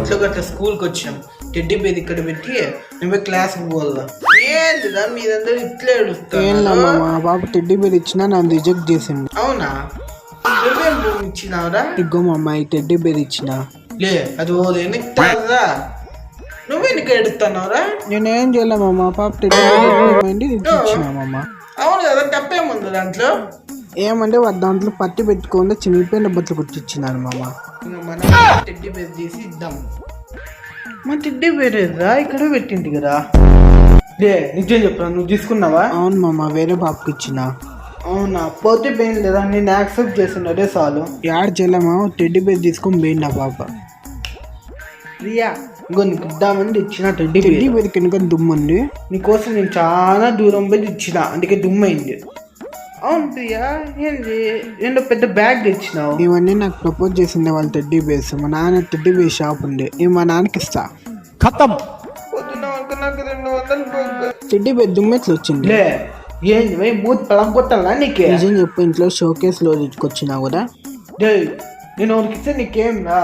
ఇంట్లో అట్లా స్కూల్కి వచ్చినాం, టెడ్డీ బేర్ ఇక్కడ పెట్టి నువ్వే క్లాస్కి పోదా. ఏంటిదా మీరందరూ ఇట్లా ఏడుస్తారు? మా బాబు టెడ్డీ బేర్ ఇచ్చినా నన్ను రిజెక్ట్ చేసిండు. అవునా? నువ్వేం ఇచ్చినావురా? ఇగ్గో మా అమ్మాయి టెడ్డీ బేర్ ఇచ్చిన. లే అది ఓ ఎన్నికదా, నువ్వెన్నిక ఎడుతున్నావురా? నేనేం చేయలే మా పాప టెడ్డీ బేర్ ఇచ్చినామమ్మ. అవును కదా, తప్పేముంది దాంట్లో? ఏమంటే దాంట్లో పట్టి పెట్టుకోకుండా చినిగిపోయిన బట్టలు కుట్టించినాను మామ. మనం టెడ్డీ బేర్ తీసి ఇద్దాం. మా టెడ్డీ బేర్ ఏదా ఇక్కడ పెట్టింది కదా. లే నిజం చెప్పరా, నువ్వు తీసుకున్నావా? అవును మామ, వేరే పాపకి ఇచ్చిన. అవునా? పోతే పోయింది లేదా, నేను యాక్సెప్ట్ చేసిన అదే చాలు. యాడ్ చేయలేమా, టెడ్డీ బేర్ తీసుకొని పోయింది నా పాప. ప్రియా ఇంకో నీకు ఇద్దామని ఇచ్చిన టెడ్డీ బేర్ కనుక దుమ్మండి. నీకోసం నేను చాలా దూరం పోయి ఇచ్చిన, అందుకే దుమ్మైంది. అవును ప్రియా, ఏంది ఏంటో పెద్ద బ్యాగ్ తెచ్చినావు? ఇవన్నీ నాకు ప్రపోజ్ చేసింది వాళ్ళ టెడ్డీ బేర్స్. మా నాన్న టెడ్డీ బేర్ షాప్ ఉంది, ఇవి మా నాన్నకి ఇస్తా. ఖతం. టెడ్డీ బేర్ దుమ్మెట్లు వచ్చింది. లే ఏంది మూతి పలం కొట్టాలా నీకే? నిజం చెప్పు, ఇంట్లో షోకేస్ లో ఇచ్చుకొచ్చినా కూడా నేను వాళ్ళకి ఇస్తే నీకేం రా.